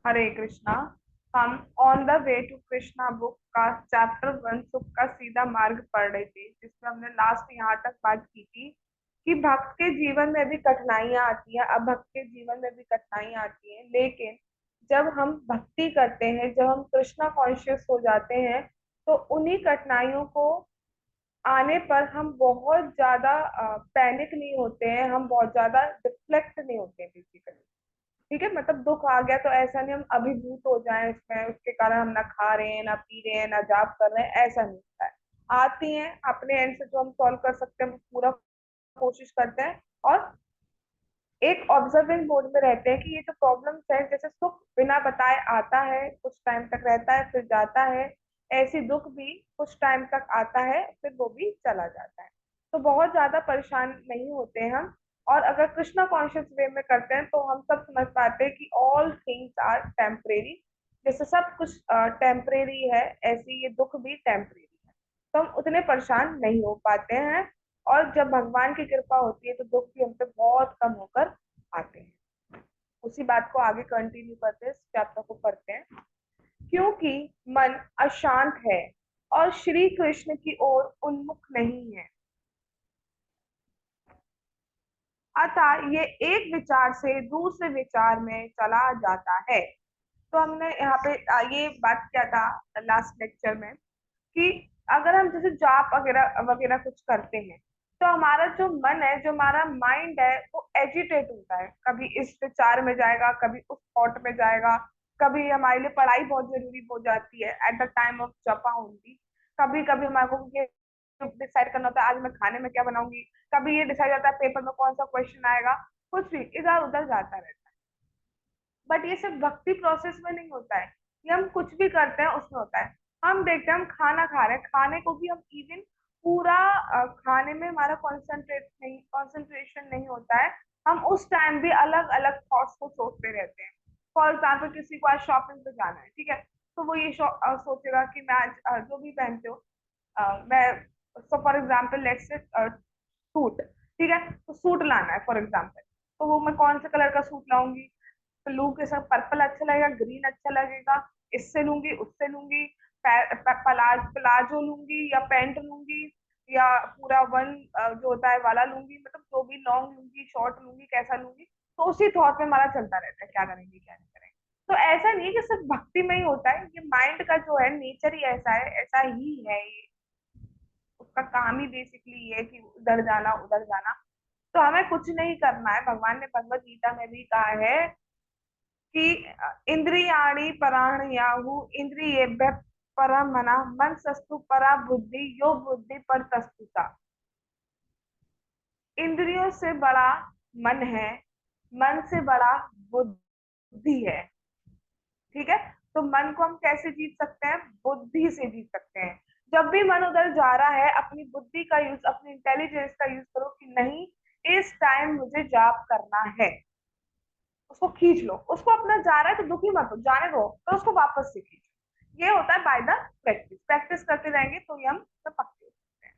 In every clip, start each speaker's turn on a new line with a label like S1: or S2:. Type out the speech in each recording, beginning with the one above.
S1: हरे कृष्णा। हम on the way to Krishna book का chapter 1 सुख का सीधा मार्ग पढ़ रहे थे, जिसमें हमने लास्ट यहाँ तक बात की थी कि भक्त के जीवन में भी कठिनाइयां आती हैं। अब भक्त के जीवन में भी कठिनाइयां आती हैं, लेकिन जब हम भक्ति करते हैं, जब हम कृष्णा कॉन्शियस हो जाते हैं, तो उन्हीं कठिनाइयों को आने पर हम बहुत ज्यादा पैनिक नहीं होते हैं, हम बहुत ज्यादा डिफ्लेक्ट नहीं होते हैं बेसिकली। ठीक है, मतलब दुख आ गया तो ऐसा नहीं हम अभिभूत हो जाएं इसमें, उसके कारण हम ना खा रहे हैं, ना पी रहे हैं, ना जाप कर रहे हैं, ऐसा नहीं होता है। आती हैं अपने एंड से, जो हम सॉल्व कर सकते हैं वो पूरा कोशिश करते हैं, और एक ऑब्जर्विंग मोड में रहते हैं कि ये जो प्रॉब्लम्स है, जैसे सुख बिना बताए आता है, कुछ टाइम तक रहता है फिर जाता है, ऐसी दुख भी कुछ टाइम तक आता है फिर वो भी चला जाता है। तो बहुत ज्यादा परेशान नहीं होते हैं हम। और अगर कृष्णा कॉन्शियस वे में करते हैं तो हम सब समझ पाते हैं कि ऑल थिंग्स आर टेम्परेरी। जैसे सब कुछ टेम्परेरी है, ऐसे ये दुख भी टेम्परेरी है। तो हम उतने परेशान नहीं हो पाते हैं, और जब भगवान की कृपा होती है तो दुख भी हम पे बहुत कम होकर आते हैं। उसी बात को आगे कंटिन्यू करते हैं, इस चैप्टर को पढ़ते हैं। क्योंकि मन अशांत है और श्री कृष्ण की ओर उन्मुख नहीं है, अतः ये एक विचार से दूसरे विचार में चला जाता है। तो हमने यहाँ पे ये बात किया था लास्ट लेक्चर में कि अगर हम जैसे जाप वगैरह वगैरह कुछ करते हैं, तो हमारा जो मन है, जो हमारा माइंड है, वो एजिटेट होता है। कभी इस विचार में जाएगा, कभी उस थॉट में जाएगा। कभी हमारे लिए पढ़ाई बहुत जरूरी हो जाती है एट द टाइम ऑफ जपा होती। कभी कभी हमारे को ये डिसाइड करना होता है आज मैं खाने में क्या बनाऊंगी। कभी ये डिसाइड होता है पेपर में कौन सा क्वेश्चन आएगा। कुछ भी इधर उधर जाता रहता है। बट ये सिर्फ भक्ति प्रोसेस में नहीं होता है, ये हम कुछ भी करते हैं उसमें होता है। हम देखते हैं हम खाना खा रहे हैं, खाने को भी हम इवन पूरा खाने में हमारा कंसंट्रेशन नहीं होता है। हम उस टाइम भी अलग अलग थॉट्स को सोचते रहते हैं। फॉर एग्जाम्पल किसी को आज शॉपिंग पे जाना है, ठीक है, तो वो ये सोचेगा कि मैं आज जो भी पहनते हो, मैं so for example let's say suit, ठीक है, तो सूट लाना है फॉर एग्जाम्पल। तो वो मैं कौन से कलर का सूट लाऊंगी, ब्लू के साथ पर्पल अच्छा लगेगा, ग्रीन अच्छा लगेगा, इससे लूंगी उससे लूंगी, प्लाजो लूंगी या पैंट लूंगी, या पूरा वन जो होता है वाला लूंगी, मतलब जो भी लॉन्ग लूंगी शॉर्ट लूंगी कैसा लूंगी। तो उसी थॉट में हमारा चलता रहता है क्या करेंगे क्या नहीं करेंगे। तो ऐसा नहीं है कि सिर्फ भक्ति में ही होता है, ये माइंड का जो है नेचर ही ऐसा है, ऐसा ही है ये। उसका काम ही बेसिकली ये है कि उधर जाना उधर जाना। तो हमें कुछ नहीं करना है, भगवान ने भगवत गीता में भी कहा है कि इंद्रियाणि पराण्याहु इंद्रियेभ्य परम मना मन सस्तु परा बुद्धि यो बुद्धि पर तस्तुता। इंद्रियों से बड़ा मन है, मन से बड़ा बुद्धि है। ठीक है, तो मन को हम कैसे जीत सकते हैं, बुद्धि से जीत सकते हैं। जब भी मन उधर जा रहा है, अपनी बुद्धि का यूज, अपनी इंटेलिजेंस का यूज करो कि नहीं, इस टाइम मुझे जाप करना है। उसको खींच लो, उसको अपना जा रहा है तो दुखी मत हो, जाने दो, तो उसको वापस से खींचो। ये होता है बाय द प्रैक्टिस, प्रैक्टिस करते रहेंगे तो ये हम सब पक्के हो सकते हैं।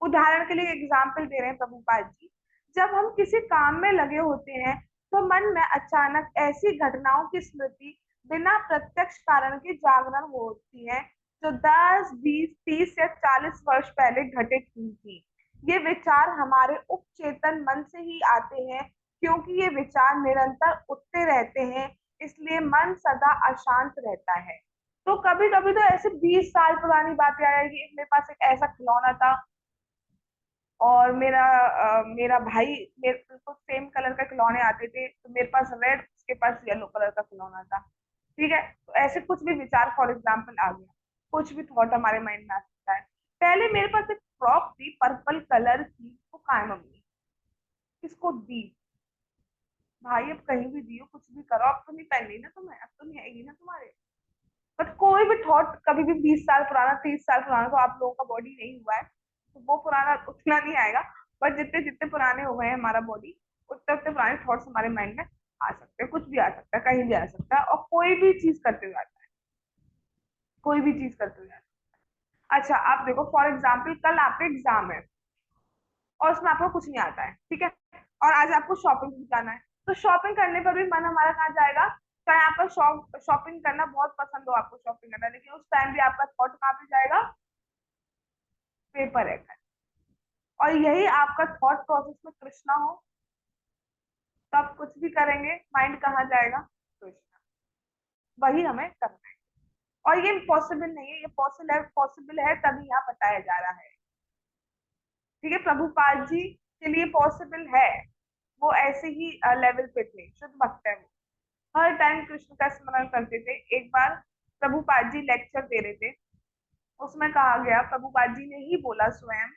S1: उदाहरण के लिए एग्जाम्पल दे रहे हैं प्रभुपाद जी। जब हम किसी काम में लगे होते हैं, तो मन में अचानक ऐसी घटनाओं की स्मृति बिना प्रत्यक्ष कारण के जागरण होती है, जो 10 20 30 या 40 वर्ष पहले घटित हुई थी। ये विचार हमारे उपचेतन मन से ही आते हैं, क्योंकि ये विचार निरंतर उठते रहते हैं, इसलिए मन सदा अशांत रहता है। तो कभी कभी तो ऐसे 20 साल पुरानी बातें आ जाएगी। मेरे पास एक ऐसा खिलौना था, और मेरा भाई, मेरे बिल्कुल सेम कलर का खिलौने आते थे, तो मेरे पास रेड, उसके पास येलो कलर का खिलौना था। ठीक है, तो ऐसे कुछ भी विचार फॉर एग्जाम्पल आ गया, कुछ भी थॉट हमारे माइंड में आ सकता है। पहले मेरे पास एक फ्रॉक थी पर्पल कलर की, वो कहा है मम्मी, किसको दी? भाई अब कहीं भी दियो, कुछ भी करो, अब तो नहीं पहननी ना तुम्हें, अब तो नहीं आएगी ना तुम्हारे। बट कोई भी थॉट कभी भी 20 साल पुराना, 30 साल पुराना, तो आप लोगों का बॉडी नहीं हुआ है, तो वो पुराना उतना नहीं आएगा। बट जितने जितने पुराने हो गए हैं हमारा बॉडी, उतने उतने पुराने थॉट्स हमारे माइंड में आ सकते हैं, कुछ भी आ सकता है, कहीं भी आ सकता है, और कोई भी चीज करते हुए आता है, कोई भी चीज करते हुए आता है। अच्छा आप देखो, फॉर एग्जाम्पल कल आपका एग्जाम है, और उसमें आपको कुछ नहीं आता है, ठीक है, और आज आपको शॉपिंग भी जाना है। तो शॉपिंग करने पर भी मन हमारा कहाँ जाएगा, चाहे आपका शॉपिंग करना बहुत पसंद हो, आपको शॉपिंग करना, लेकिन उस टाइम भी आपका थॉट कहाँ पे जाएगा? पेपर है। और यही आपका थॉट प्रोसेस में कृष्णा हो, तो आप कुछ भी करेंगे, माइंड कहाँ जाएगा? कृष्णा। वही हमें करना है। और ये पॉसिबल नहीं है, ये पॉसिबल है तभी यहाँ बताया जा रहा है। ठीक है, प्रभुपाद जी के लिए पॉसिबल है, वो ऐसे ही लेवल पे थे, शुद्ध भक्त है वो, हर टाइम कृष्ण का स्मरण करते थे। एक बार प्रभुपाद जी लेक्चर दे रहे थे, उसमें कहा गया, प्रभुपाद जी ने ही बोला स्वयं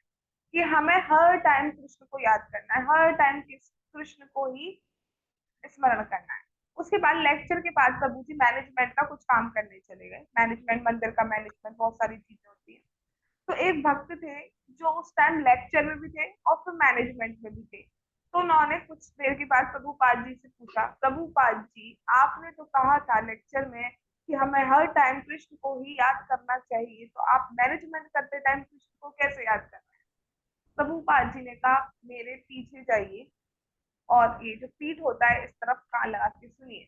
S1: कि हमें हर टाइम कृष्ण को याद करना है, हर टाइम कृष्ण को ही स्मरण करना है। उसके बाद लेक्चर के बाद प्रभु जी मैनेजमेंट का कुछ काम करने चले गए, मैनेजमेंट, मंदिर का मैनेजमेंट, बहुत सारी चीजें होती है। तो एक भक्त थे जो उस टाइम लेक्चर में भी थे और फिर मैनेजमेंट में भी थे। तो उन्होंने कुछ देर के बाद प्रभुपाद जी से पूछा, प्रभुपाद जी आपने तो कहा था लेक्चर में कि हमें हर टाइम कृष्ण को ही याद करना चाहिए, तो आप मैनेजमेंट करते टाइम कृष्ण को कैसे याद कर रहे हैं? प्रभुपाद जी ने कहा, मेरे पीछे जाइए और ये जो पीठ होता है इस तरफ कान लगा के सुनिए।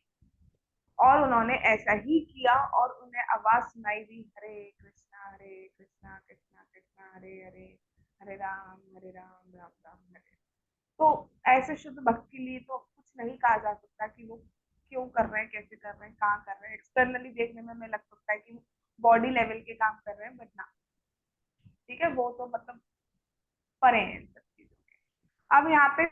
S1: और उन्होंने ऐसा ही किया और उन्हें आवाज सुनाई दी, हरे कृष्णा कृष्णा कृष्णा हरे हरे, हरे राम राम राम हरे। तो ऐसे शुद्ध भक्त के लिए तो कुछ नहीं कहा जा सकता कि वो क्यों कर रहे हैं, कैसे कर रहे हैं, कहाँ कर रहे हैं। एक्सटर्नली देखने में हमें लग सकता है कि बॉडी लेवल के काम कर रहे हैं, बट ना, ठीक है, वो तो मतलब परे हैं इन सब चीजों के। अब यहाँ पे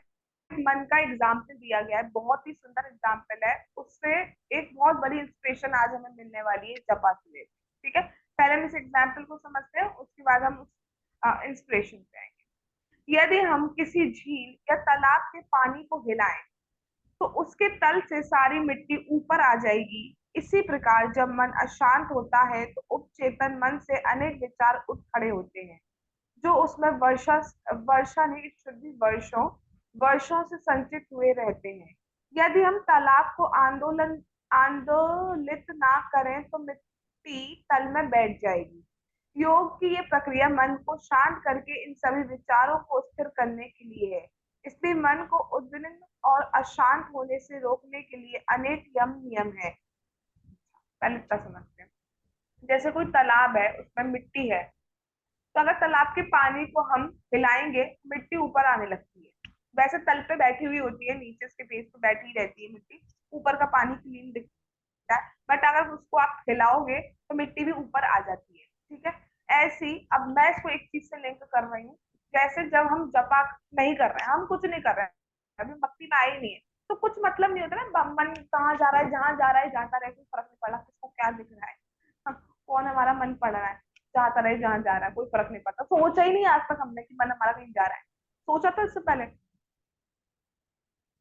S1: मन का एग्जाम्पल दिया गया है, बहुत ही सुंदर एग्जाम्पल है, उससे एक बहुत बड़ी इंस्पिरेशन आज हमें मिलने वाली है जपा से। ठीक है, पहले हम इस एग्जाम्पल को समझते हैं, उसके बाद हम उस इंस्पिरेशन पे आएंगे। यदि हम किसी झील या तालाब के पानी को हिलाएं तो उसके तल से सारी मिट्टी ऊपर आ जाएगी। इसी प्रकार जब मन अशांत होता है तो उपचेतन मन से अनेक विचार उठ खड़े होते हैं, जो उसमें वर्षा वर्षा नहीं शुद्धि वर्षों वर्षों से संचित हुए रहते हैं। यदि हम तालाब को आंदोलित ना करें तो मिट्टी तल में बैठ जाएगी। योग की ये प्रक्रिया मन को शांत करके इन सभी विचारों को स्थिर करने के लिए है। इसलिए मन को उद्विग्न और अशांत होने से रोकने के लिए अनेक नियम है। पहले इतना समझते हैं। जैसे कोई तालाब है, उसमें मिट्टी है, तो अगर तालाब के पानी को हम हिलाएंगे, मिट्टी ऊपर आने लगती है। वैसे तल पे बैठी हुई होती है, नीचे उसके बेस पे बैठी रहती है मिट्टी, ऊपर का पानी क्लीन दिखता है, बट अगर उसको आप हिलाओगे तो मिट्टी भी ऊपर आ जाती है। ठीक है, ऐसी अब मैं इसको एक चीज से लिंक कर रही हूँ। जैसे जब हम जपा नहीं कर रहे हैं, हम कुछ नहीं कर रहे हैं, अभी भक्ति में आए नहीं है, तो कुछ मतलब नहीं होता ना, मन कहाँ जा रहा है, जहां जा रहा है जाता रहे, कोई फर्क नहीं पड़ा किसको क्या दिख रहा है। कौन हमारा मन पड़ रहा है, जाता रहे जहां जा रहा है, कोई फर्क नहीं पड़ता। सोचा ही नहीं आज तक हमने कि मन हमारा कहीं जा रहा है, सोचा था इससे पहले?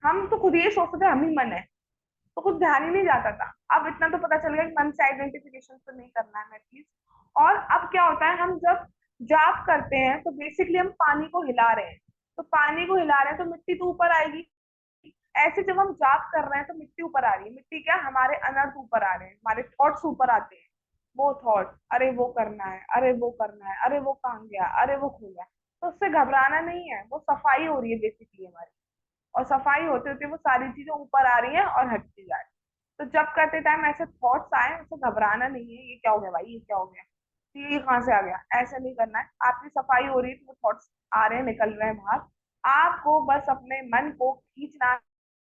S1: हम तो खुद ये सोचते थे हम ही मन है, तो कुछ ध्यान ही नहीं जाता था। अब इतना तो पता चल गया कि मन से आइडेंटिफिकेशन तो नहीं करना है एटलीस्ट। और अब क्या होता है, हम जब जाप करते हैं तो बेसिकली हम पानी को हिला रहे हैं, तो पानी को हिला रहे हैं तो मिट्टी तो ऊपर आएगी। ऐसे जब हम जाप कर रहे हैं तो मिट्टी ऊपर आ रही है, मिट्टी क्या, हमारे अनर्थ ऊपर आ रहे हैं, हमारे थॉट्स ऊपर आते हैं। वो थॉट, अरे वो करना है, अरे वो करना है, अरे वो काम गया, अरे वो खो गया, तो उससे घबराना नहीं है, वो सफाई हो रही है बेसिकली हमारी। और सफाई होते होते वो सारी चीजें ऊपर आ रही हैं और हटती जा रही है। तो जब करते टाइम ऐसे थॉट्स आए, उससे घबराना नहीं है, ये क्या हो गया भाई, ये क्या हो गया, ये कहाँ से आ गया, ऐसा नहीं करना है। आपकी सफाई हो रही है तो वो थॉट्स आ रहे हैं, निकल रहे हैं बाहर। आपको बस अपने मन को खींचना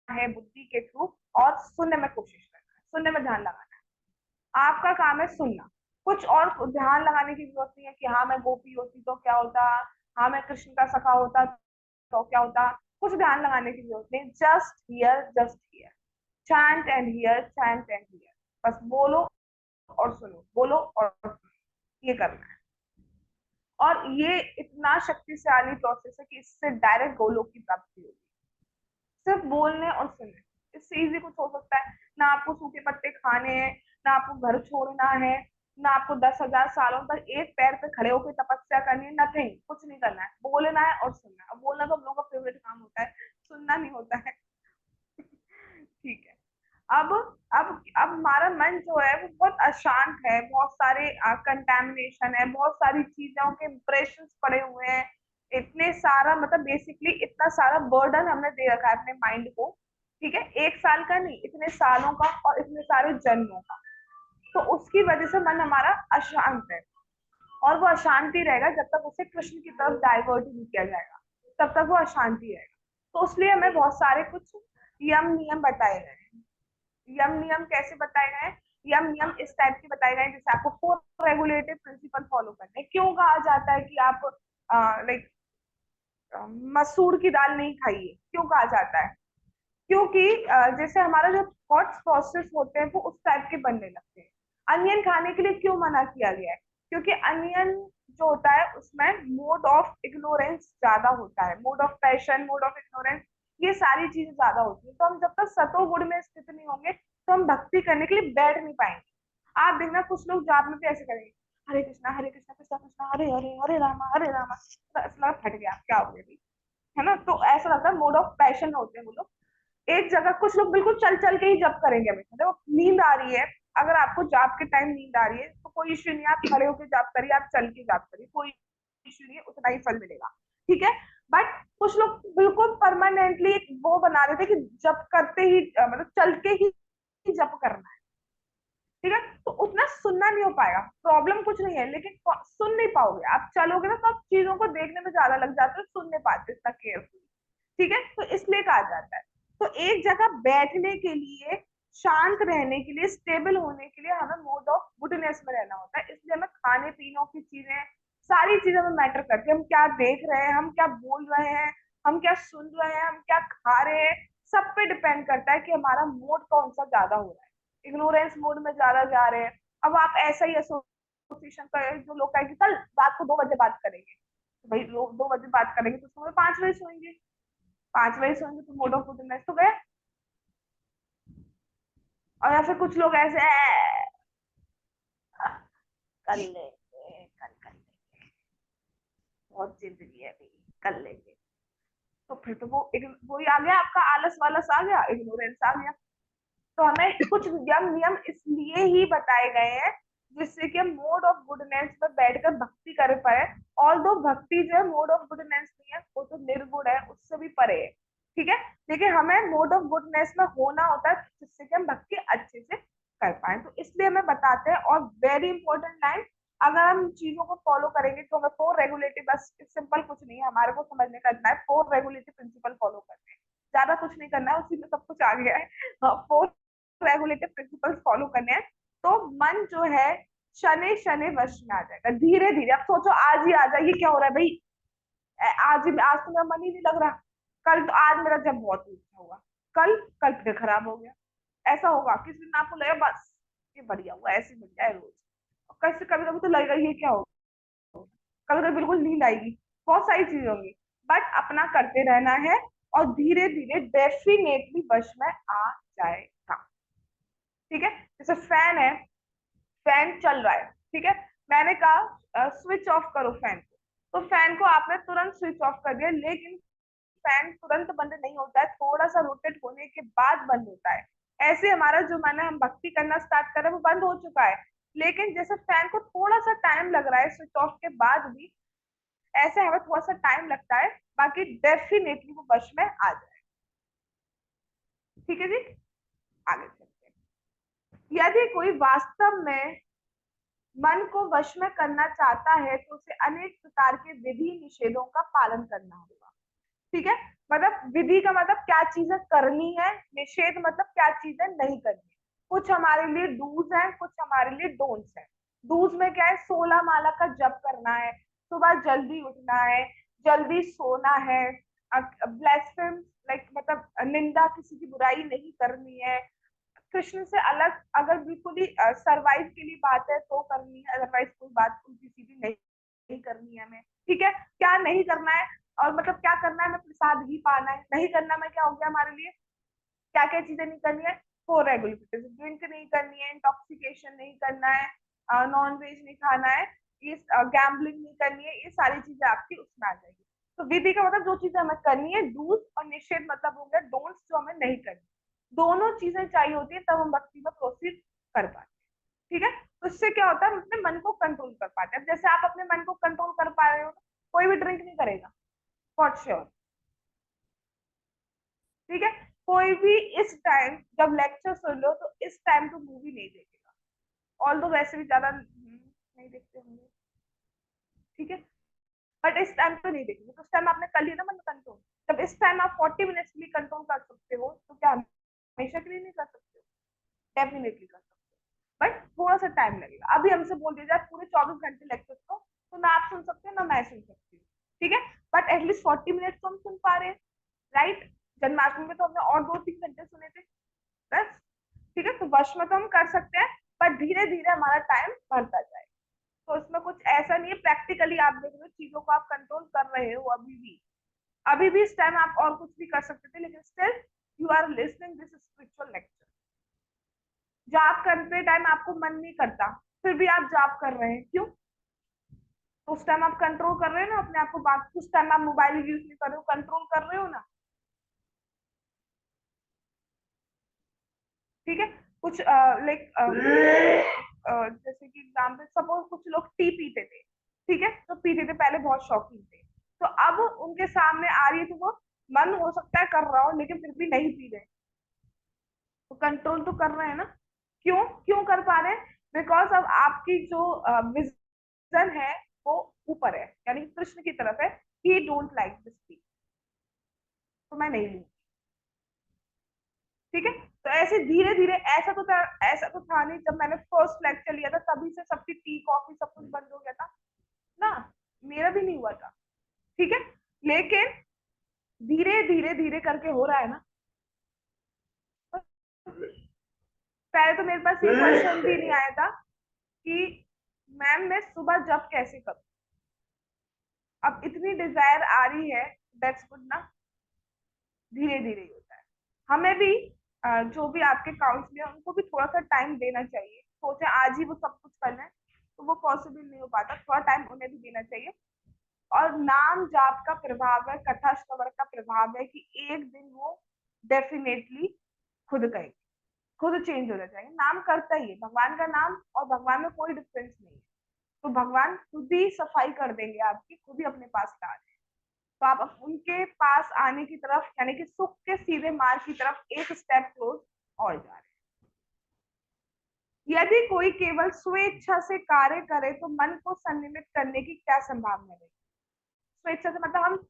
S1: है बुद्धि के थ्रू, और सुनने में कोशिश करना है, सुनने में ध्यान लगाना है। आपका काम है सुनना, कुछ और ध्यान लगाने की जरूरत नहीं है कि हाँ मैं गोपी होती तो क्या होता, हाँ मैं कृष्ण का सखा होता तो क्या होता। कुछ ध्यान लगाने की जरूरत नहीं, just here, chant and here, chant and here. बस बोलो और सुनो, बोलो और सुनो, ये करना है। और ये इतना शक्तिशाली प्रोसेस है कि इससे डायरेक्ट गोलोक की प्राप्ति होगी, सिर्फ बोलने और सुनने। इससे इजी कुछ हो सकता है? ना आपको सूखे पत्ते खाने हैं, ना आपको घर छोड़ना है, ना आपको 10,000 सालों तक एक पैर पे खड़े होकर तपस्या करनी है, नथिंग, कुछ नहीं करना है, बोलना है और सुनना है। अब बोलना तो हम लोगों का फेवरेट काम होता है, सुनना नहीं होता है। ठीक है। अब अब हमारा मन जो है वो बहुत अशांत है, बहुत सारे कंटेमिनेशन है, बहुत सारी चीजों के इम्प्रेशन पड़े हुए हैं, इतने सारा मतलब बेसिकली इतना सारा बर्डन हमने दे रखा है अपने माइंड को, ठीक है, 1 साल का नहीं, इतने सालों का और इतने सारे जन्मों का। तो उसकी वजह से मन हमारा अशांत है, और वो अशांति रहेगा जब तक उसे कृष्ण की तरफ डाइवर्ट नहीं किया जाएगा, तब तक वो अशांति रहेगा। तो इसलिए हमें बहुत सारे कुछ यम नियम बताए गए हैं। यम नियम कैसे बताए गए हैं? यम नियम इस टाइप के बताए गए हैं, जैसे आपको 4 रेगुलेटिव प्रिंसिपल फॉलो करने हैं। क्यों कहा जाता है कि आप लाइक मसूर की दाल नहीं खाइए, क्यों कहा जाता है? क्योंकि जैसे हमारा जो थॉट्स प्रोसेस होते हैं वो उस टाइप के बनने लगते हैं। अनियन खाने के लिए क्यों मना किया गया है? क्योंकि अनियन जो होता है उसमें मोड ऑफ इग्नोरेंस ज्यादा होता है, mode of passion, mode of ignorance, ये सारी चीजें ज्यादा होती है। तो हम जब तक सतोगुण में स्थित नहीं होंगे तो हम भक्ति करने के लिए बैठ नहीं पाएंगे। आप देखना कुछ लोग जाप में भी ऐसे करेंगे, हरे कृष्णा कृष्णा कृष्णा हरे हरे, हरे रामा, तो ऐसा लगा फट गया क्या हो गया भाई, है ना? तो ऐसा लगता है मोड ऑफ पैशन होते हैं वो लोग। एक जगह कुछ लोग बिल्कुल चल चल के ही जप करेंगे हमेशा। देखो नींद आ रही है, अगर आपको जाप के टाइम नींद आ रही है तो कोई इश्यू नहीं है, आप खड़े होकर जाप करिए, आप चल के जाप करिए, कोई इश्यू नहीं है, उतना ही फल मिलेगा। ठीक है। बट कुछ लोग बिल्कुल परमानेंटली एक वो बना रहे थे कि जप करते ही मतलब चल के ही जप करना है। ठीक है, तो उतना सुनना नहीं हो पाएगा। प्रॉब्लम कुछ नहीं है, लेकिन सुन नहीं पाओगे। आप चलोगे ना तो आप चीजों को देखने में ज्यादा लग जाते हो, सुन नहीं पाते इतना केयरफुली। ठीक है, तो इसलिए कहा जाता है। तो एक जगह बैठने के लिए, शांत रहने के लिए, स्टेबल होने के लिए हमें मोड ऑफ गुडनेस में रहना होता है। इसलिए हमें खाने पीनों की चीजें, सारी चीजें में मैटर करती है। हम क्या देख रहे हैं, हम क्या बोल रहे हैं, हम क्या सुन रहे हैं, हम क्या खा रहे हैं, सब पे डिपेंड करता है कि हमारा मोड कौन सा ज्यादा हो रहा है। इग्नोरेंस मोड में ज्यादा जा रहे हैं। अब आप ऐसा ही एसोसिएशन करें, जो लोग कहेंगे कल रात को 2 बजे बात करेंगे, तो भाई लोग 2 बजे बात करेंगे तो सुबह 5 बजे सोएंगे, 5 बजे सोएंगे तो मोड ऑफ गुडनेस तो गया। और या फिर कुछ लोग ऐसे कर लेंगे, कल कर लेंगे, बहुत जिंदगी है भाई, कर लेंगे। तो फिर तो वो ही आ गया, आपका आलस वालस आ गया, इग्नोरेंस आ गया। तो हमें कुछ यम नियम इसलिए ही बताए गए हैं जिससे कि हम मोड ऑफ गुडनेस में बैठकर भक्ति कर पाए। और दो भक्ति जो है मोड ऑफ गुडनेस नहीं है, वो तो निर्गुण है, उससे भी परे है। ठीक है, लेकिन हमें मोड ऑफ गुडनेस में होना होता है जिससे कि हम भक्ति अच्छे से कर पाए। तो इसलिए हमें बताते हैं। और वेरी इंपॉर्टेंट लाइन, अगर हम चीजों को फॉलो करेंगे तो हमें 4 रेगुलेटिव, बस सिंपल कुछ नहीं है, हमारे को समझने का इतना है, 4 रेगुलेटिव प्रिंसिपल फॉलो करने हैं। ज्यादा कुछ नहीं करना है, उसी में सब कुछ आ गया है। 4 रेगुलेटिव प्रिंसिपल्स फॉलो करने हैं। तो मन जो है शनि शनि वश में आ जाएगा धीरे धीरे। अब सोचो आज ही आ जाए, ये क्या हो रहा है भाई, आज ही, आज तो मेरा मन ही नहीं लग रहा, कल तो, आज मेरा जब बहुत अच्छा हुआ, कल कल फिर खराब हो गया। ऐसा होगा किसी दिन आपको लगेगा बस ये बढ़िया हुआ, ऐसे मिल जाए रोज। कैसे कभी कभी तो लगेगा ये क्या होगा, कभी कभी बिल्कुल नींद आएगी, बहुत सारी चीजें होंगी। बट अपना करते रहना है और धीरे धीरे डेफिनेटली वश में आ जाएगा। ठीक है, जैसे फैन है, फैन चल रहा है, ठीक है, मैंने कहा स्विच ऑफ करो फैन को, तो फैन को आपने तुरंत स्विच ऑफ कर दिया, लेकिन फैन तुरंत बंद नहीं होता है, थोड़ा सा रोटेट होने के बाद बंद होता है। ऐसे हमारा जो मन है, हम भक्ति करना स्टार्ट कर रहे हैं वो बंद हो चुका है, लेकिन जैसे फैन को थोड़ा सा टाइम लग रहा है स्विच ऑफ के बाद भी, ऐसे हमें थोड़ा सा टाइम लगता है, बाकी डेफिनेटली वो वश में आ जाए। ठीक है जी, आगे चलते हैं। यदि कोई वास्तव में मन को वश में करना चाहता है तो उसे अनेक प्रकार के विधि निषेधों का पालन करना होगा। ठीक है, मतलब विधि का मतलब क्या चीजें करनी है, निषेध मतलब क्या चीजें नहीं करनी। कुछ हमारे लिए डूज है, कुछ हमारे लिए डोंट्स है। डूज में क्या है, 16 माला का जप करना है, सुबह जल्दी उठना है, जल्दी सोना है, ब्लेसफेम लाइक मतलब निंदा, किसी की बुराई नहीं करनी है, कृष्ण से अलग अगर बिल्कुल ही सरवाइव के लिए बात है तो करनी है, अदरवाइज कोई बात उल्टी सीधी नहीं, नहीं करनी है हमें। ठीक है, क्या नहीं करना है, और मतलब क्या करना है, हमें प्रसाद ही पाना है, नहीं करना में क्या हो गया हमारे लिए, क्या क्या चीजें नहीं करनी है, 4 रेगुलेटरीज, ड्रिंक नहीं करनी है, इंटॉक्सिकेशन नहीं करना है, नॉन वेज नहीं खाना है, ये गैम्बलिंग नहीं करनी है, ये सारी चीजें आपकी उसमें आ जाएगी। तो विधि का मतलब जो चीजें हमें करनी है, डूज, और निषेध मतलब हो गया डोंट्स, जो हमें नहीं करनी। दोनों चीजें चाहिए होती है तब हम भक्ति में प्रोसीड कर पाते हैं। ठीक है, तो इससे क्या होता है, हम अपने मन को कंट्रोल कर पाते हैं। अब जैसे आप अपने मन को कंट्रोल कर पा रहे हो, कोई भी ड्रिंक नहीं करेगा, फॉर श्योर। ठीक है, कोई भी इस टाइम जब लेक्चर सुन लो तो इस टाइम तो मूवी नहीं देखेगा, ऑल तो वैसे भी ज्यादा नहीं देखते होंगे, ठीक है, बट इस टाइम तो नहीं देखेंगे। तो उस टाइम आपने कर लिया ना मन कंट्रोल। जब इस टाइम आप 40 मिनट्स के लिए कंट्रोल कर सकते हो तो क्या हमेशा के लिए नहीं कर सकते हो? डेफिनेटली कर सकते हो, बट थोड़ा सा टाइम लगेगा। अभी हमसे बोल दिया जाए पूरे 24 घंटे लेक्चर को, तो ना आप सुन सकते हो ना मैं सुन सकती हूँ, ठीक है, बट एटलीस्ट 40 मिनट्स तो हम सुन पा रहे हैं, राइट। जन्माष्टमी में तो हमने और 2-3 घंटे सुने थे, बस, ठीक है। तो वश में तो हम कर सकते हैं, पर धीरे धीरे हमारा टाइम बढ़ता जाए। तो इसमें कुछ ऐसा नहीं है, प्रैक्टिकली आप देख रहे हो चीजों को आप कंट्रोल कर रहे हो अभी भी इस टाइम आप और कुछ भी कर सकते थे, लेकिन still you are listening this spiritual lecture. जाप करते टाइम आपको मन नहीं करता, फिर भी आप जाप कर रहे हैं, क्यों? तो उस टाइम आप कंट्रोल कर रहे हो ना अपने आप को, बात उस टाइम आप मोबाइल यूज नहीं कर रहे हो, कंट्रोल कर रहे हो ना, ठीक है। कुछ लाइक जैसे कि एग्जाम्पल, सपोज कुछ लोग टी पीते थे, ठीक है, तो पीते थे पहले, बहुत शौकीन थे, तो अब उनके सामने आ रही है तो वो मन हो सकता है कर रहा हो, लेकिन फिर भी नहीं पी रहे, तो कंट्रोल तो कर रहे हैं ना। क्यों क्यों कर पा रहे हैं? बिकॉज अब आपकी जो विजन है वो ऊपर है, यानी कृष्ण की तरफ है, ही डोंट लाइक दिस टी, तो मैं नहीं लूंगी, ठीक है। तो ऐसे धीरे धीरे, ऐसा तो था नहीं, जब मैंने फर्स्ट लेक्चर लिया था तभी से सबकी टी कॉफी सब कुछ बंद हो गया था ना, मेरा भी नहीं हुआ था, ठीक है, लेकिन धीरे धीरे धीरे करके हो रहा है ना। पहले तो मेरे पास ये क्वेश्चन भी नहीं आया था कि मैम मैं सुबह जब कैसे करूं, अब इतनी डिजायर आ रही है, दैट्स गुड ना, धीरे धीरे ही होता है। हमें भी जो भी आपके काउंसलर है उनको भी थोड़ा सा टाइम देना चाहिए, सोचे आज ही वो सब कुछ करना है तो वो पॉसिबल नहीं हो पाता, थोड़ा टाइम उन्हें भी देना चाहिए। और नाम जाप का प्रभाव है, कथा श्रवण का प्रभाव है कि एक दिन वो डेफिनेटली खुद कहेंगे, खुद चेंज होना चाहिए, नाम करता ही है भगवान का नाम, और भगवान में कोई डिफरेंस नहीं है, तो भगवान खुद ही सफाई कर देंगे आपकी, खुद ही अपने पास ला देंगे। तो आप उनके पास आने की तरफ, यानी कि सुख के सीधे मार्ग की तरफ एक स्टेप क्लोज और जा रहे हैं। यदि कोई केवल स्वेच्छा से कार्य करे तो मन को संयमित करने की क्या संभावना है? स्वेच्छा से मतलब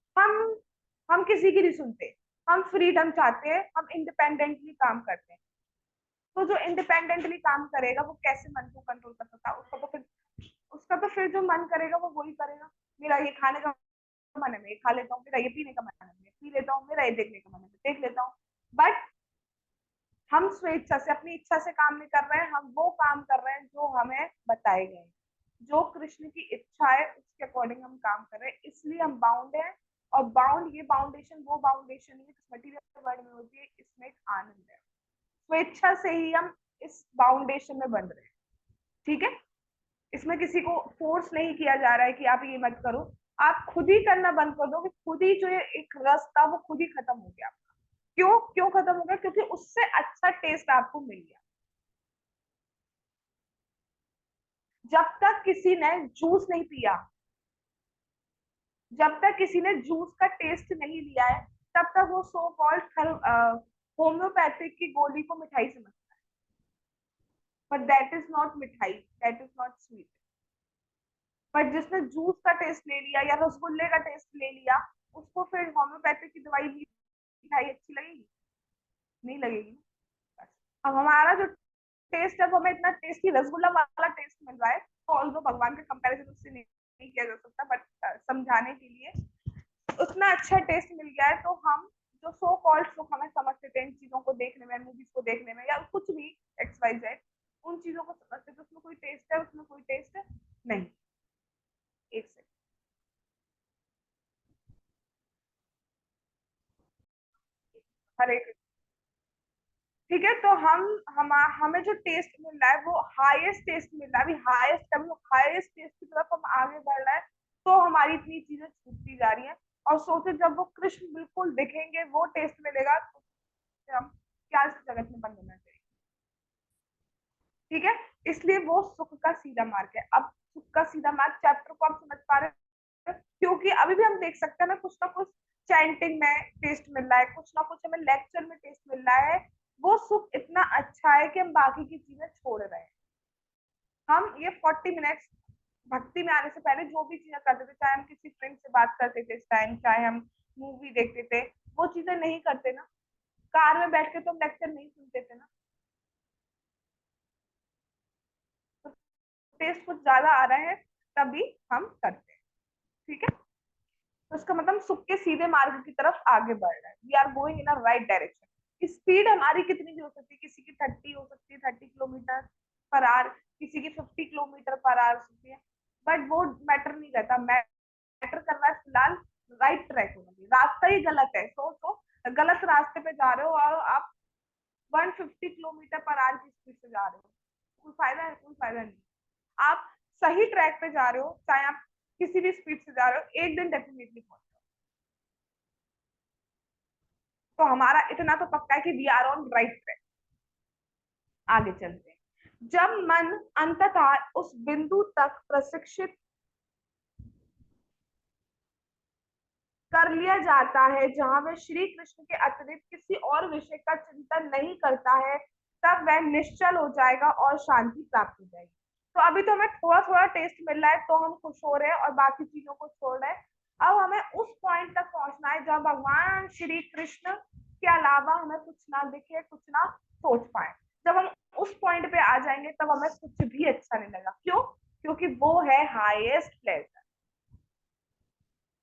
S1: हम किसी की नहीं सुनते, हम फ्रीडम चाहते हैं, हम इंडिपेंडेंटली काम करते हैं। तो जो इंडिपेंडेंटली काम करेगा वो कैसे मन को कंट्रोल कर सकता है? उसका तो फिर जो मन करेगा वो वही करेगा। मेरा ये खाने का मन है मैं ये खा लेता हूँ, मेरा ये पीने का मन है मैं पी लेता हूँ, मेरा ये देखने का मन है मैं देख लेता हूँ। बट हम स्वेच्छा से, अपनी इच्छा से काम नहीं कर रहे हैं, हम वो काम कर रहे हैं जो हमें बताए गए, जो कृष्ण की इच्छा है उसके अकॉर्डिंग हम काम कर रहे हैं, इसलिए हम बाउंड है। और बाउंड, ये बाउंडेशन वो बाउंडेशन नहीं है मटेरियल वर्ल्ड में होती है, इसमें एक आनंद है, स्वेच्छा से ही हम इस बाउंडेशन में बन रहे हैं, ठीक है। इसमें किसी को फोर्स नहीं किया जा रहा है कि आप ये मत करो, आप खुद ही करना बंद कर दो कि खुद ही जो एक रस था वो खुद ही खत्म हो गया। क्यों क्यों खत्म हो गया? क्योंकि उससे अच्छा टेस्ट आपको मिल गया। जब तक किसी ने जूस नहीं पिया, जब तक किसी ने जूस का टेस्ट नहीं लिया है, तब तक वो सो कॉल्ड होम्योपैथिक की गोली को मिठाई समझता है, बट दैट इज नॉट मिठाई, that is not sweet. But जिसने जूस का टेस्ट ले लिया या रसगुल्ले का टेस्ट ले लिया, उसको फिर होम्योपैथिक की दवाई मिठाई अच्छी लगेगी? नहीं लगेगी। बस अब हमारा जो टेस्ट है वो हमें इतना टेस्टी रसगुल्ला वाला टेस्ट मिल रहा है, तो ऑल्दो भगवान का कंपैरिजन उससे नहीं किया जा सकता, बट समझाने के लिए उतना अच्छा टेस्ट मिल गया है, तो हम जो सो कॉल्ड सुख हमें समझते थे इन चीजों को देखने में, मूवीज को देखने में, या कुछ भी एक्स वाई जेड, उन चीजों को समझते थे उसमें कोई टेस्ट है, उसमें कोई टेस्ट नहीं। एक सेकंड। हर एक, ठीक है, तो हमें जो टेस्ट मिल रहा है वो हाईएस्ट टेस्ट मिल रहा है, अभी हाईएस्ट टेस्ट की तरफ हम आगे बढ़ रहे हैं, तो हमारी इतनी चीजें छूटती जा रही हैं। और सोचे जब वो कृष्ण बिल्कुल दिखेंगे, वो टेस्ट मिलेगा, तो हम क्या इस जगत में बंद होना चाहिए, ठीक है। इसलिए वो सुख का सीधा मार्ग है। अब सुख का सीधा मार्ग चैप्टर को आप समझ पा रहे हैं, क्योंकि अभी भी हम देख सकते हैं हमें कुछ ना कुछ चैंटिंग में टेस्ट मिल रहा है, कुछ ना कुछ हमें लेक्चर में टेस्ट मिल रहा है, वो सुख इतना अच्छा है कि हम बाकी की चीजें छोड़ रहे हैं। हम ये 40 मिनट्स भक्ति में आने से पहले जो भी चीजें करते थे, चाहे हम किसी फ्रेंड से बात करते थे इस टाइम, चाहे हम मूवी देखते थे, वो चीजें नहीं करते ना। कार में बैठ के तो हम लेक्चर नहीं सुनते थे ना। तो टेस्ट कुछ ज्यादा आ रहा है तभी हम करते हैं। ठीक है, तो इसका मतलब सुख के सीधे मार्ग की तरफ आगे बढ़ रहा है। We are going in a right direction. Speed हमारी कितनी भी हो सकती है, किसी की 30 हो सकती है, 30 किलोमीटर पर आवर, किसी की 50 किलोमीटर पर आवर हो सकती है, बट वो मैटर नहीं करता। मैटर कर रहा है फिलहाल राइट ट्रैक होना चाहिए। रास्ता ही गलत है, तो गलत रास्ते पे जा रहे हो और आप 150 किलोमीटर पर आवर की स्पीड से जा रहे हो, कोई फायदा है? कोई फायदा नहीं। आप सही ट्रैक पे जा रहे हो, चाहे आप किसी भी स्पीड से जा रहे हो, एक दिन डेफिनेटली पहुंच। तो हमारा इतना तो पक्का है कि we are on right track. आगे चलते हैं। जब मन अंततः उस बिंदु तक प्रशिक्षित कर लिया जाता है जहां वह श्री कृष्ण के अतिरिक्त किसी और विषय का चिंतन नहीं करता है, तब वह निश्चल हो जाएगा और शांति प्राप्त हो जाएगी। तो अभी तो हमें थोड़ा थोड़ा टेस्ट मिल रहा है तो हम खुश हो रहे हैं और बाकी चीजों को छोड़ रहे हैं। अब हमें उस पॉइंट तक पहुंचना है जब भगवान श्री कृष्ण के अलावा हमें कुछ ना दिखे, कुछ ना सोच पाए। जब हम उस पॉइंट पे आ जाएंगे तब हमें कुछ भी अच्छा नहीं लगा। क्यों? क्योंकि वो है हाईएस्ट प्लेजर।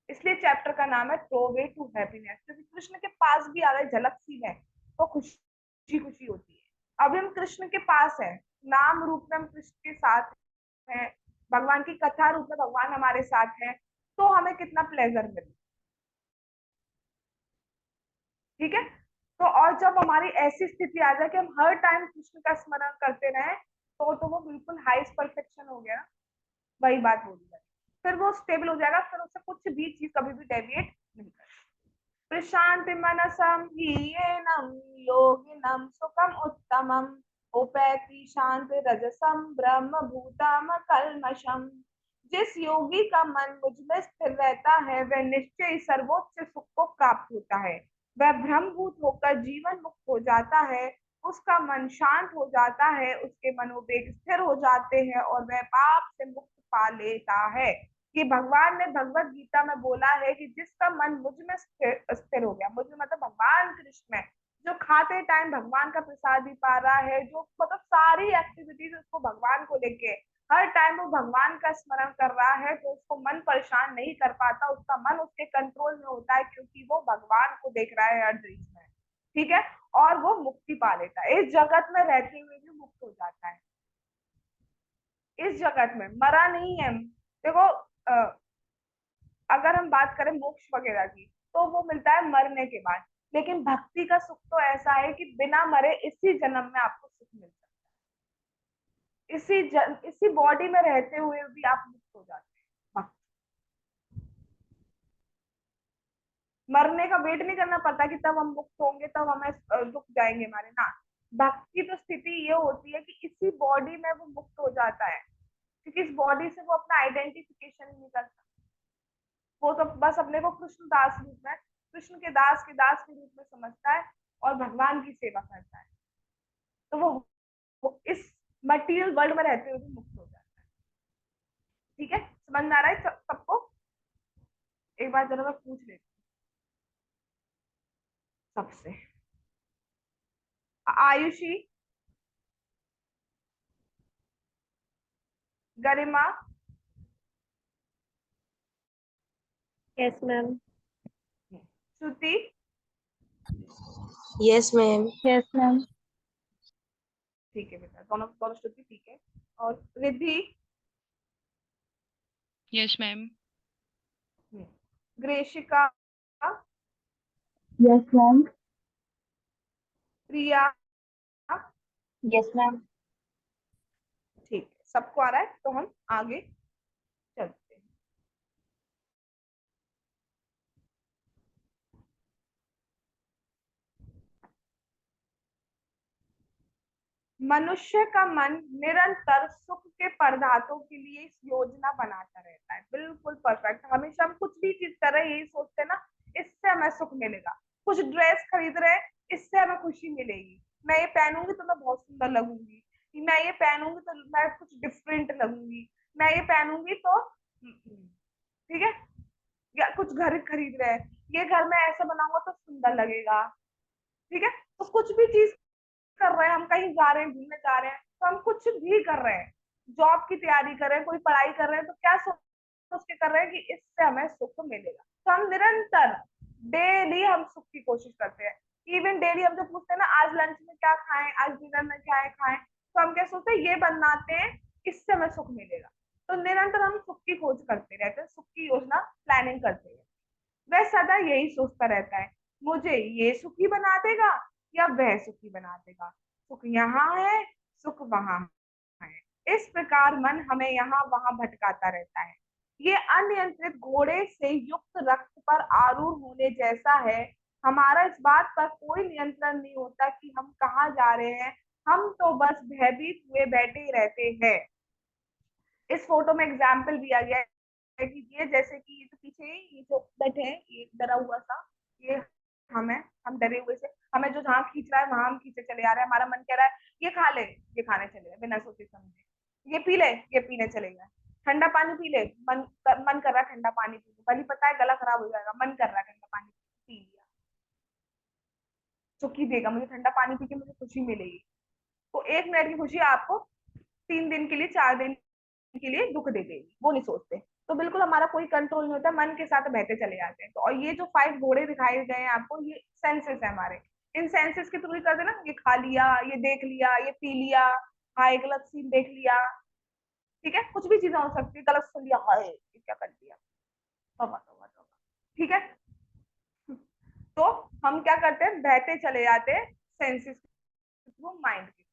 S1: इसलिए चैप्टर का नाम है थ्रो वे टू हैप्पीनेस। क्योंकि कृष्ण के पास भी अगर झलक सी है तो खुशी खुशी होती है। अभी हम कृष्ण के पास है, नाम रूप में हम कृष्ण के साथ हैं, भगवान की कथा रूप में भगवान हमारे साथ हैं, तो हमें कितना प्लेजर मिले। ठीक है, तो और जब हमारी ऐसी स्थिति आ जाए कि हम हर टाइम कृष्ण का स्मरण करते रहे, तो वो बिल्कुल हाईएस्ट परफेक्शन हो गया। वही बात बोली जाए, फिर वो स्टेबल हो जाएगा, फिर उससे कुछ भी चीज कभी भी डेविएट नहीं कर। प्रशांति मनसम हीयेनम योगिनम सुखम उत्तमम उपैति शांति रजसम ब्रह्म भूतम कल्मषम। जिस योगी का मन मुझ में स्थिर रहता है वह निश्चय ही सर्वोच्च सुख को प्राप्त होता है। वह ब्रह्मभूत होकर जीवन मुक्त हो जाता है, उसका मन शांत हो जाता है, उसके मनोवेग स्थिर हो जाते हैं और वह पाप से मुक्त पा लेता है। कि भगवान ने भगवत गीता में बोला है कि जिसका मन मुझ में स्थिर हो गया, मुझ में मतलब भगवान कृष्ण में, जो खाते टाइम भगवान का प्रसाद ही पा रहा है, जो मतलब सारी एक्टिविटीज उसको भगवान को लेके हर टाइम वो भगवान का स्मरण कर रहा है, तो उसको मन परेशान नहीं कर पाता, उसका मन उसके कंट्रोल में होता है क्योंकि वो भगवान को देख रहा है हर दृश्य में। ठीक है, और वो मुक्ति पा लेता है, इस जगत में रहते हुए भी मुक्त हो जाता है। इस जगत में मरा नहीं है। देखो, अगर हम बात करें मोक्ष वगैरह की तो वो मिलता है मरने के बाद, लेकिन भक्ति का सुख तो ऐसा है कि बिना मरे इसी जन्म में आपको सुख मिल सकता है। इसी बॉडी में रहते हुए भी आप मुक्त हो जाते हैं। मरने का वेट नहीं करना पड़ता कि तब हम मुक्त होंगे, तब हमें दुख जाएंगे हमारे ना। भक्ति तो स्थिति ये होती है कि इसी बॉडी में वो मुक्त हो जाता है, क्योंकि इस बॉडी से वो अपना आइडेंटिफिकेशन नहीं करता। वो तो बस अपने को कृष्ण दास रूप में, कृष्ण के दास के रूप में समझता है और भगवान की सेवा करता है। तो वो इस मटेरियल वर्ल्ड में रहते हुए भी मुक्त हो जाता है। ठीक है, समझ में आ रहा है सबको? एक बार जरा मैं पूछ लेती हूँ सबसे। Ayushi, Garima,
S2: yes ma'am.
S1: Shruti,
S3: yes ma'am.
S2: Yes ma'am.
S1: ठीक है बेटा, दोनों दोनों श्रुति ठीक है। और Riddhi,
S4: yes ma'am.
S1: Greshika,
S2: yes ma'am.
S1: Priya,
S2: yes ma'am.
S1: ठीक है, सबको आ रहा है तो हम आगे चलते हैं। मनुष्य का मन निरंतर सुख के पदार्थों के लिए योजना बनाता रहता है। बिल्कुल परफेक्ट। हमेशा हम कुछ भी चीज कर रहे हैं यही सोचते हैं ना, इससे हमें सुख मिलेगा। कुछ ड्रेस खरीद रहे हैं इससे हमें खुशी मिलेगी। मैं ये पहनूंगी तो मैं बहुत सुंदर लगूंगी, मैं ये पहनूंगी तो मैं कुछ डिफरेंट लगूंगी, मैं ये पहनूंगी तो ठीक है। या कुछ घर खरीद रहे हैं, ये घर में ऐसा बनाऊंगा तो सुंदर लगेगा, ठीक है। तो कुछ भी चीज कर रहे हैं, हम कहीं जा रहे हैं, घूमने जा रहे हैं, तो हम कुछ भी कर रहे हैं, जॉब की तैयारी कर रहे हैं, कोई पढ़ाई कर रहे हैं, तो क्या सोच के कर रहे हैं कि इससे हमें सुख मिलेगा। तो हम निरंतर डेली हम सुख की कोशिश करते हैं। इवन डेली हम जो पूछते हैं ना, आज लंच में क्या खाएं, आज डिनर में क्या है खाएं, तो हम क्या सोचते हैं, ये बनाते हैं, इससे हमें सुख मिलेगा। तो निरंतर हम सुख की खोज करते रहते हैं, सुख की योजना प्लानिंग करते हैं। वह सदा यही सोचता रहता है, मुझे ये सुखी बना देगा या वह सुखी बना देगा, सुख यहाँ है, सुख वहां है। इस प्रकार मन हमें यहाँ वहां भटकाता रहता है। ये अनियंत्रित घोड़े से युक्त रक्त पर आरूढ़ होने जैसा है। हमारा इस बात पर कोई नियंत्रण नहीं होता कि हम कहाँ जा रहे हैं, हम तो बस भयभीत हुए बैठे ही रहते हैं। इस फोटो में एग्जाम्पल दिया गया है कि ये जैसे कि ये तो पीछे ये जो बैठे हैं, ये डरा हुआ सा, ये हम डरे हुए से, हमें जो जहाँ खींच रहा है वहां हम खींचे चले आ रहे हैं। हमारा मन कह रहा है ये खा ले, ये खाने चले गए बिना सोचे समझे, ये पी ले, ये पीने चले गए, ठंडा पानी पी ले, मन कर रहा है ठंडा पानी पी, भली पता है गला खराब हो जाएगा, मन कर रहा है ठंडा पानी पी लिया, सुखी देगा मुझे ठंडा पानी पी के, मुझे खुशी मिलेगी। तो 1 मिनट की खुशी आपको 3 दिन के लिए, 4 दिन के लिए दुख दे देगी, वो नहीं सोचते। तो बिल्कुल हमारा कोई कंट्रोल नहीं होता, मन के साथ बहते चले जाते हैं। तो और ये जो 5 घोड़े दिखाए गए हैं आपको, ये सेंसेस है हमारे। इन सेंसेस के थ्रू ही कर देना, ये खा लिया, ये देख लिया, ये पी लिया, हाय गलत सीन देख लिया, ठीक है, कुछ भी चीजें हो सकती है, गलत सुन लिया, हाय ये क्या कर दिया, तौबा तौबा तौबा, ठीक है। तो हम क्या करते हैं, बहते चले जाते हैं सेंसेस के थ्रू, माइंड के,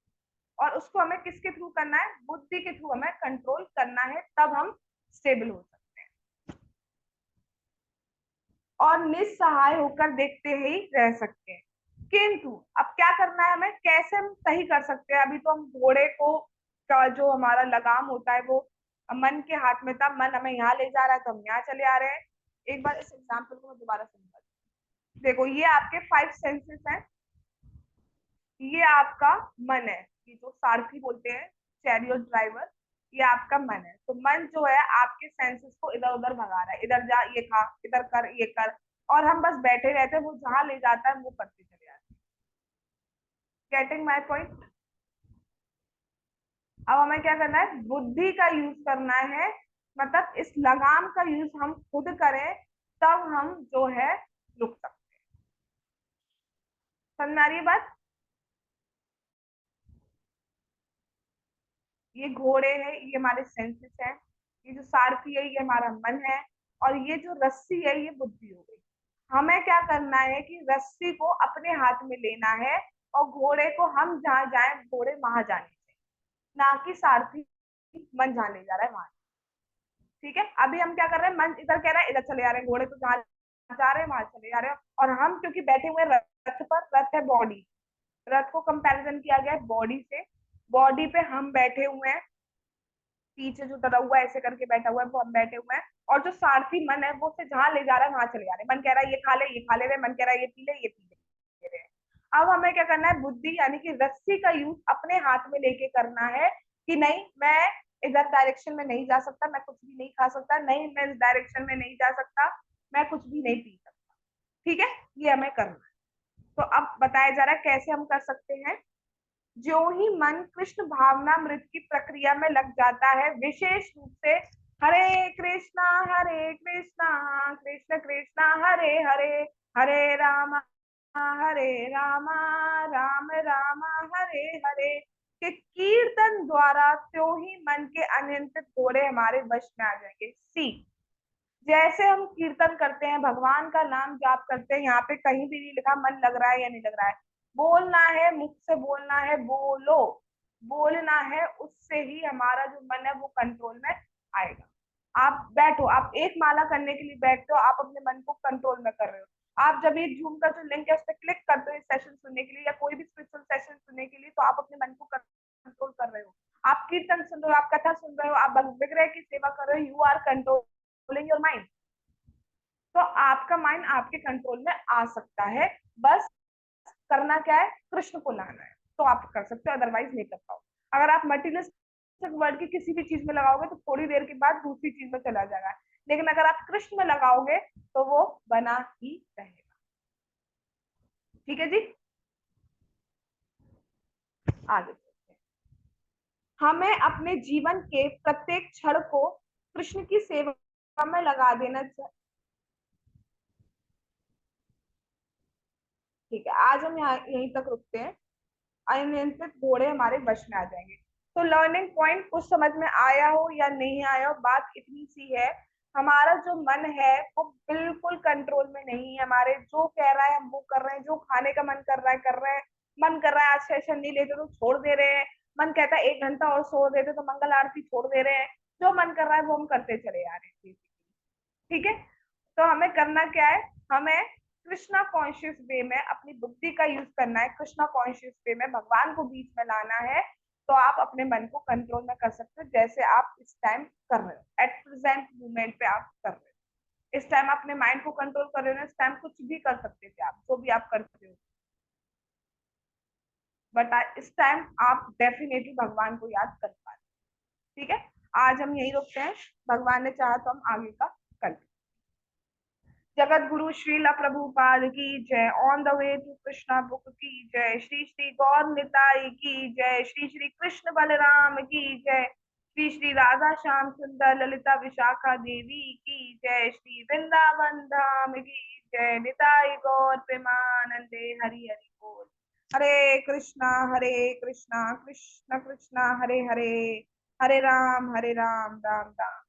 S1: और उसको हमें किसके थ्रू करना है, बुद्धि के थ्रू हमें कंट्रोल करना है, तब हम स्टेबल हो सकते हैं और निस्सहाय होकर देखते ही रह सकते हैं। किंतु अब क्या करना है हमें, कैसे हम सही कर सकते हैं। अभी तो हम घोड़े को का जो हमारा लगाम होता है वो मन के हाथ में था, मन हमें यहाँ ले जा रहा है तो हम यहाँ चले आ रहे हैं। एक बार इस एग्जाम्पल को मैं दोबारा समझा, देखो ये आपके 5 सेंसेस हैं, ये आपका मन है, ये जो सारथी बोलते हैं, चैरियट ड्राइवर, ये आपका मन है। तो मन जो है आपके सेंसेस को इधर उधर भगा रहा है, इधर जा ये खा, इधर कर ये कर, और हम बस बैठे रहते हैं, वो जहां ले जाता है वो करते चले जाते हैं। Getting my point. अब हमें क्या करना है, बुद्धि का यूज करना है, मतलब इस लगाम का यूज हम खुद करें, तब हम जो है रुक सकते हैं। समझ में आ रही है बात। ये घोड़े है, ये हमारे सेंसेस है, ये जो सारथी है ये हमारा मन है, और ये जो रस्सी है ये बुद्धि हो गई। हमें क्या करना है कि रस्सी को अपने हाथ में लेना है, और घोड़े को हम जहाँ जाए घोड़े वहां जाने चाहिए, ना कि सारथी मन जहाँ ले जा रहा है वहां। ठीक है, अभी हम क्या कर रहे हैं, मन इधर कह रहा है इधर चले जा रहे हैं, घोड़े तो जहाँ जा रहे हैं वहां चले जा रहे हैं, और हम क्योंकि बैठे हुए रथ पर, रथ है बॉडी, रथ को कंपैरिजन किया गया है बॉडी से, बॉडी पे हम बैठे हुए हैं, पीछे जो डरा हुआ ऐसे करके बैठा हुआ है वो हम बैठे हुए हैं, और जो सारथी मन है वो उसे जहां ले जा रहा है वहां चले जा रहे हैं। मन कह रहा है ये खा ले, ये खा ले रहे, मन कह रहा है ये पी ले, ये पी ले रहे। अब हमें क्या करना है, बुद्धि यानी कि रस्सी का यूज अपने हाथ में लेके करना है, कि नहीं मैं इधर डायरेक्शन में नहीं जा सकता, मैं कुछ भी नहीं खा सकता, नहीं मैं इस डायरेक्शन में नहीं जा सकता, मैं कुछ भी नहीं पी सकता, ठीक है, ये हमें करना है। तो अब बताया जा रहा है कैसे हम कर सकते हैं। जो ही मन कृष्ण भावनामृत की प्रक्रिया में लग जाता है, विशेष रूप से हरे कृष्णा कृष्ण कृष्णा हरे हरे, हरे राम राम राम हरे हरे के कीर्तन द्वारा, त्यों ही मन के अनियंत्रित घोड़े हमारे वश में आ जाएंगे। सी, जैसे हम कीर्तन करते हैं, भगवान का नाम जाप करते हैं, यहाँ पे कहीं भी नहीं लिखा मन लग रहा है या नहीं लग रहा है, बोलना है, मुख से बोलना है, बोलो, बोलना है, उससे ही हमारा जो मन है वो कंट्रोल में आएगा। आप बैठो, आप एक माला करने के लिए बैठते हो, आप अपने मन को कंट्रोल में कर रहे हो। आप जब ये जूम का जो लिंक है उस पर क्लिक करते हो इस सेशन सुनने के लिए या कोई भी स्पिरिचुअल सेशन सुनने के लिए, तो आप अपने मन को कंट्रोल कर रहे हो। आप कीर्तन सुन रहे हो, आप कथा सुन रहे हो, आप विग्रह की सेवा कर रहे हो, you are controlling your mind. तो आपका माइंड आपके कंट्रोल में आ सकता है, बस करना क्या है, कृष्ण को लाना है, तो आप कर सकते हो, अदरवाइज नहीं कर पाओ। अगर आप मटीरियलिस्टिक वर्ड की किसी भी चीज में लगाओगे तो थोड़ी देर के बाद दूसरी चीज में चला जाएगा, लेकिन अगर आप कृष्ण में लगाओगे तो वो बना ही रहेगा। ठीक है जी, आगे चलते हैं। हमें अपने जीवन के प्रत्येक क्षण को कृष्ण की सेवा में लगा देना चाहिए। ठीक है, आज हम यहाँ यहीं तक रुकते हैं। अनियंत्रित घोड़े हमारे वश में आ जाएंगे। तो लर्निंग पॉइंट कुछ समझ में आया हो या नहीं आया हो, बात इतनी सी है, हमारा जो मन है वो बिल्कुल कंट्रोल में नहीं है। हमारे जो कह रहा है हम वो कर रहे हैं, जो खाने का मन कर रहा है कर रहे हैं, मन कर रहा है आज सेशन नहीं लेते तो छोड़ दे रहे हैं, मन कहता है 1 घंटा और सो देते तो मंगल आरती छोड़ दे रहे हैं, जो मन कर रहा है वो हम करते चले आ रहे हैं। ठीक है, तो हमें करना क्या है, हमें कृष्णा कॉन्शियस वे में अपनी बुद्धि का यूज करना है, कृष्णा कॉन्शियस वे में भगवान को बीच में लाना है। तो आप अपने मन को कंट्रोल में कर सकते हो, जैसे आप इस टाइम कर रहे हो, एट प्रेजेंट मोमेंट पे आप कर रहे हो। इस टाइम अपने माइंड को कंट्रोल कर रहे हो, इस टाइम कुछ भी कर सकते थे आप, जो भी आप करते हो, बट इस टाइम आप डेफिनेटली भगवान को याद कर पा रहे हो। ठीक है, आज हम यही रुकते हैं, भगवान ने चाहा तो हम आगे का कल। जगत गुरु श्रीला प्रभुपाद की जय। On the way to Krishna book की जय। श्री श्री गौर निताई की जय। श्री श्री कृष्ण बलराम की जय। श्री श्री राधा श्याम सुंदर ललिता विशाखा देवी की जय। श्री वृंदावन धाम की जय। निताई गौर प्रेमानंदे हरि हरि बोल। हरे कृष्णा कृष्ण कृष्णा हरे हरे, हरे राम राम राम।